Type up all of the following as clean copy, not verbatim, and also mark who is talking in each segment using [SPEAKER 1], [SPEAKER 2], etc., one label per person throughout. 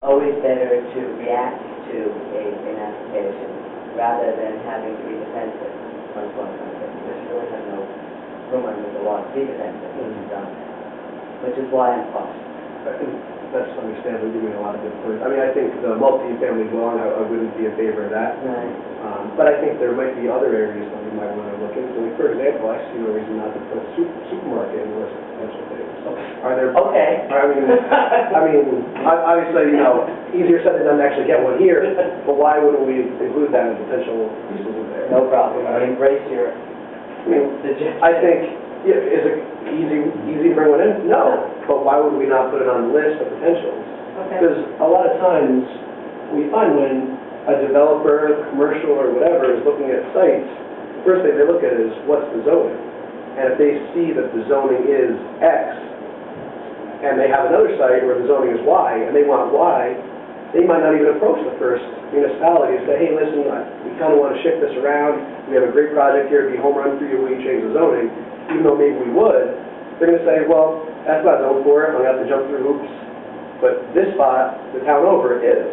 [SPEAKER 1] always better to react to an application rather than having to be defensive once one comes in. There's really have no room under the law to be defensive when it's done, which is why I'm cautious.
[SPEAKER 2] I think that's understandable, giving a lot of good points. I mean, I think the multi-family dwelling, I wouldn't be in favor of that.
[SPEAKER 1] Right.
[SPEAKER 2] But I think there might be other areas that we might want to look into. Like, for example, I see no reason not to put a supermarket in the list of potential things. So, are there...
[SPEAKER 1] Okay.
[SPEAKER 2] I mean, obviously, you know, easier said than done to actually get one here, but why wouldn't we include that as potential uses in there?
[SPEAKER 1] No problem. I embrace your suggestion.
[SPEAKER 2] I think, yeah, is it easy to bring one in? No. But why would we not put it on the list of potentials?
[SPEAKER 1] Okay.
[SPEAKER 2] Because a lot of times, we find when a developer, commercial, or whatever is looking at sites, the first thing they look at is, what's the zoning? And if they see that the zoning is X, and they have another site where the zoning is Y, and they want Y, they might not even approach the first municipality and say, hey, listen, we kind of want to shift this around. We have a great project here. It'd be home run for you when you change the zoning. Even though maybe we would, they're going to say, well, that's not zoned for it. I'm going to have to jump through hoops. But this spot, the town over, is.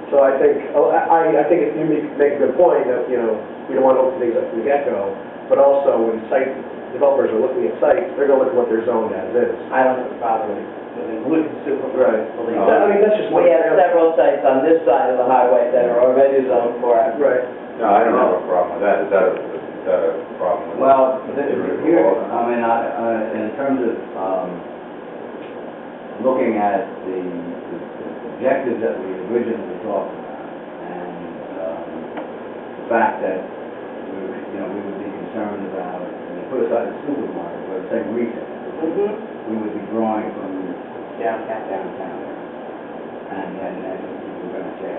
[SPEAKER 2] So I think if you make a good point that, you know, we don't want to open things up from the get-go, but also when site developers are looking at sites, they're going to look at what they're zoned as is.
[SPEAKER 1] I don't have a problem with including supermarkets.
[SPEAKER 2] Right. I mean, that's just one
[SPEAKER 1] We have
[SPEAKER 2] example.
[SPEAKER 1] several sites on this side of the highway that are already zoned for it.
[SPEAKER 2] Right.
[SPEAKER 3] No, I don't have a problem with that. Is that a problem with...
[SPEAKER 4] Well, here, I mean, in terms of looking at the objectives that we originally talked about, and the fact that we would be concerned about, put aside the supermarket, but say retail, we would be drawing from downtown, and we're going to say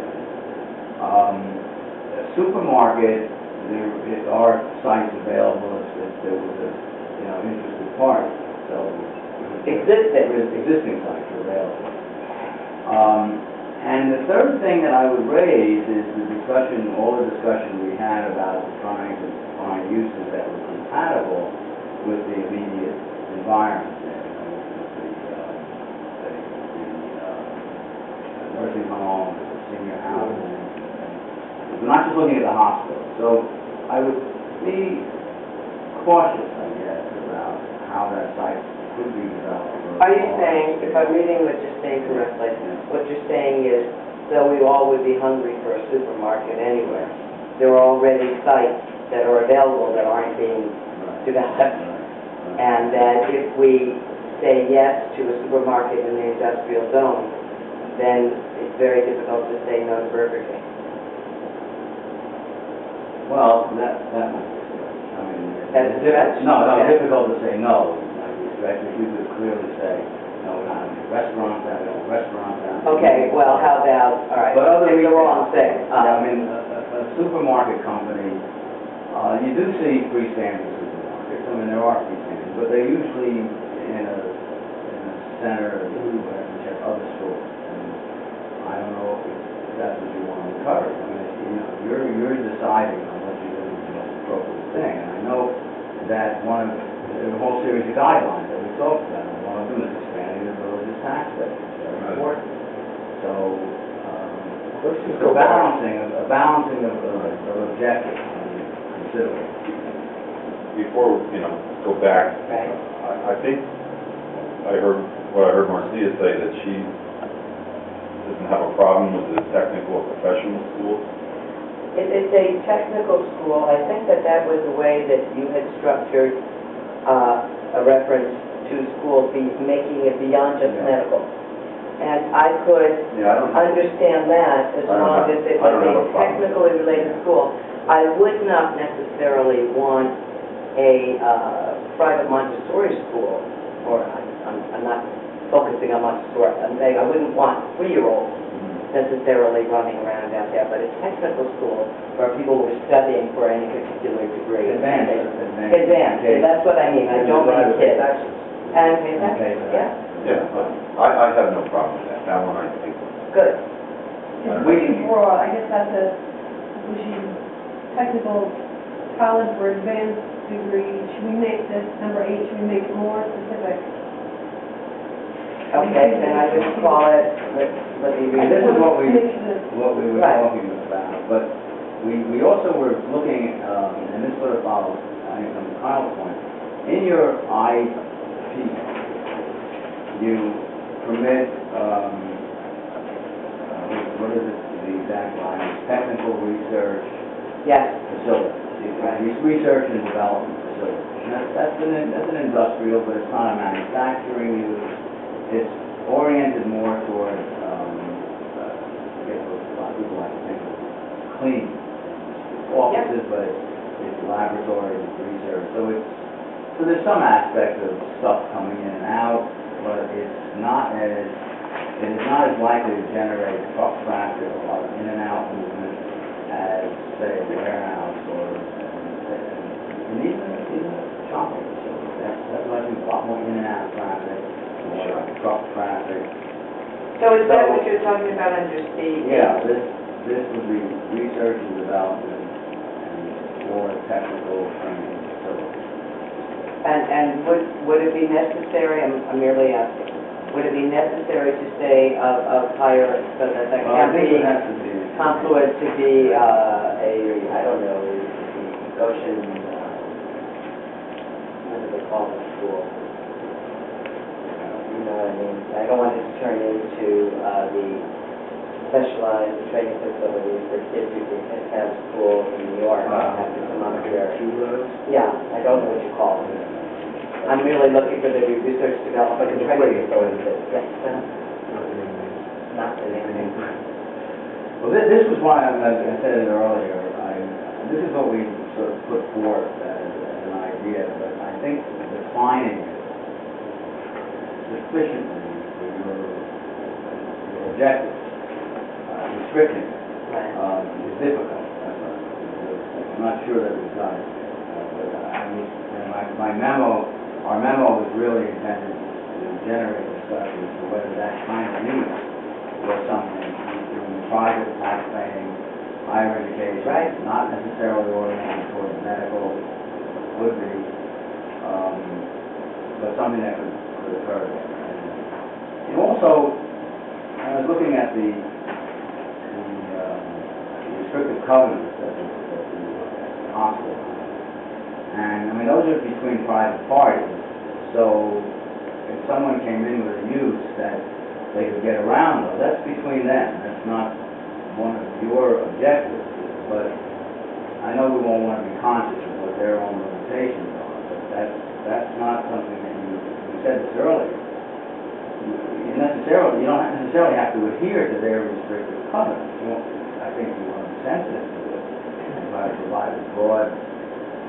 [SPEAKER 4] a supermarket. There are sites available if there was a interested party. So existing sites are available. And the third thing that I would raise is all the discussion we had about trying to find uses that were compatible with the immediate environment there, the nursing home, the senior housing. We're not just looking at the hospital. So I would be cautious, I guess, about how that site could be developed.
[SPEAKER 1] Are you saying, if I'm reading what you're saying correctly, what you're saying is, though we all would be hungry for a supermarket anywhere, there are already sites that are available that aren't being developed, and that if we say yes to a supermarket in the industrial zone, then it's very difficult to say no to Burger King.
[SPEAKER 4] Well, that might be stretch. I mean,
[SPEAKER 1] that's a stretch?
[SPEAKER 4] No,
[SPEAKER 1] okay.
[SPEAKER 4] Difficult to say no. It might be stretch if you could clearly say, no, we're not having a restaurant, we don't have a restaurant.
[SPEAKER 1] Okay, well, how about, all right,
[SPEAKER 4] but other
[SPEAKER 1] it's the wrong thing.
[SPEAKER 4] I mean, a supermarket company, you do see freestanding supermarkets. I mean, there are freestanding, but they're usually in a center where you have other stores. And I don't know if that's what you want to encourage. I mean, you're deciding on what you think is the most appropriate thing. And I know that there's a whole series of guidelines that we talked about. One of them is expanding the village's tax base. It's very important. So, a balancing of objectives and considering.
[SPEAKER 3] Before go back,
[SPEAKER 1] right.
[SPEAKER 3] I think I heard Marcia say that she doesn't have a problem with the technical or professional schools.
[SPEAKER 1] It's a technical school. I think that was the way that you had structured a reference to schools, making it beyond just medical. And I could understand that as long as it was a technically related school. I would not necessarily want a private Montessori school, or I'm not focusing on Montessori. I'm saying I wouldn't want 3-year-olds necessarily running around out there, but a technical school where people were studying for any particular degree. Advanced. That's what I mean. I don't mean kids. And pay taxes, yeah.
[SPEAKER 3] Yeah, but I have no problem with that. That one I think.
[SPEAKER 1] Good.
[SPEAKER 5] It's pretty broad. I guess that's technical college or advanced degree. Should we make this number 8? Should we make it more specific?
[SPEAKER 1] Okay, then I would call it, let me read.
[SPEAKER 4] And this is what we
[SPEAKER 5] Commissioner.
[SPEAKER 4] were
[SPEAKER 1] Right.
[SPEAKER 4] talking about, but we also were looking, and this sort of follows, I think, from Kyle's point. In your IP, you permit, what is it, the exact line, technical research
[SPEAKER 1] Yes,
[SPEAKER 4] facility. It's research and development facility. And that's an industrial, but it's not a manufacturing use. It's oriented more toward, I guess what a lot of people like to think of clean offices, but it's laboratories, it's research. So there's some aspect of stuff coming in and out, but it is not as likely to generate truck traffic or a lot of in and out movement as, say, a warehouse or even a shopping facility. That's why I think a lot more in and out traffic, more truck traffic.
[SPEAKER 1] so is that what you're talking about under C?
[SPEAKER 4] Yeah, this would be research and development and or technical training facilities.
[SPEAKER 1] And would it be necessary, I'm merely asking, would it be necessary to say of higher, so that
[SPEAKER 4] Well, I
[SPEAKER 1] can
[SPEAKER 4] think
[SPEAKER 1] be
[SPEAKER 4] it has to be.
[SPEAKER 1] confluent to be I don't know, the Goshen, what do they call the school? You know what I mean? I don't want it to turn into the specialized training facilities for kids who can have school in New York and have to come up here. Yeah, I don't know what you call it. I'm really looking for the research development and training facilities. Yes, not the name.
[SPEAKER 4] Well, this was why, I said it earlier, this is what we sort of put forth as an idea, but I think defining it sufficiently for your objectives, restricting it,
[SPEAKER 1] Right.
[SPEAKER 4] is difficult. I'm not sure that we've done it yet. But our memo was really intended to generate discussion as to whether that kind of use was something in private tax-paying, higher education,
[SPEAKER 1] Right.
[SPEAKER 4] not necessarily oriented toward medical, would be, but something that could occur there. And also, I was looking at the restrictive covenants that we look at, the hospital. And, I mean, those are between private parties. So, if someone came in with a use that they could get around, though, that's between them. That's not one of your objectives. But I know we won't want to be conscious of what their own limitations are, but that's not something that you said this earlier. You don't necessarily have to adhere to their restrictive covenants. I think you want to be sensitive to it and try to provide a broad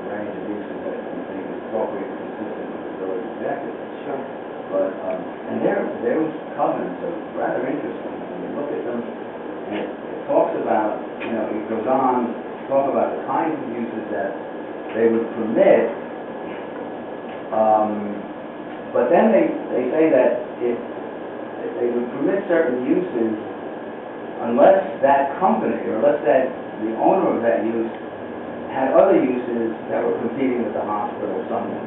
[SPEAKER 4] range of uses that you think is appropriate and consistent with the village objectives.
[SPEAKER 1] Sure.
[SPEAKER 4] But, and those covenants are rather interesting. When you look at them, and it talks about, it goes on to talk about the kinds of uses that they would permit, but then they say that if they would permit certain uses unless that company, or unless the owner of that use had other uses that were competing with the hospital somewhere.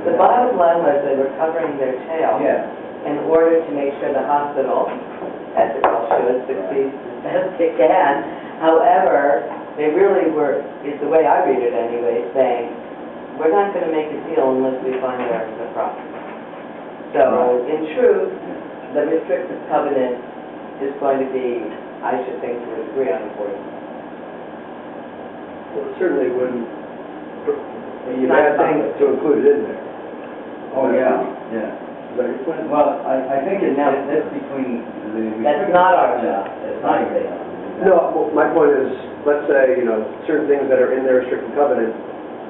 [SPEAKER 1] The bottom line was they were covering their tail
[SPEAKER 4] Yeah.
[SPEAKER 1] in order to make sure the hospital, as it well should, succeeds as best it can. However, they really were, is the way I read it anyway, saying, we're not going to make a deal unless we find the profit. So, in truth, the restrictive covenant is going to be, I should think, to a degree, unimportant.
[SPEAKER 2] Well, it certainly wouldn't be a bad thing to include it in there.
[SPEAKER 4] Oh, yeah, yeah.
[SPEAKER 2] Is that your point?
[SPEAKER 4] Well, I think that's between the...
[SPEAKER 1] That's not our job.
[SPEAKER 4] It's not your job.
[SPEAKER 2] No, well, my point is, let's say, certain things that are in their restricted covenant,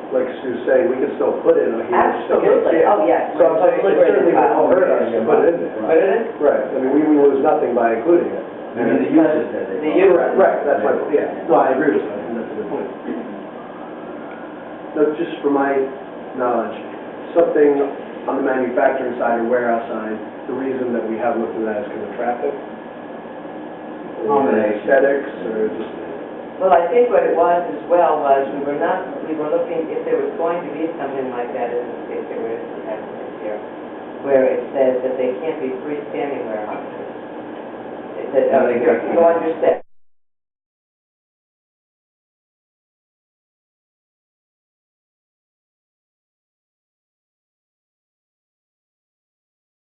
[SPEAKER 2] like Sue's saying, we can still put in here.
[SPEAKER 1] Absolutely. Oh, yes.
[SPEAKER 2] So I'm saying, it certainly won't hurt us to put it in there.
[SPEAKER 1] Put it in?
[SPEAKER 2] Right, I mean, we lose nothing by including it.
[SPEAKER 4] I mean, the uses that they...
[SPEAKER 1] The uses.
[SPEAKER 2] Right, that's my, yeah, no, I agree with that, and that's a good point. So just for my knowledge, something on the manufacturing side or warehouse side, the reason that we haven't looked at that is because of traffic? Or aesthetics, or just...
[SPEAKER 1] Well, I think what it was as well was we were looking, if there was going to be something like that, if there was happening here, where it says that they can't be freestanding warehouses. It said,
[SPEAKER 4] No, they
[SPEAKER 1] you're
[SPEAKER 4] can't.
[SPEAKER 1] understand.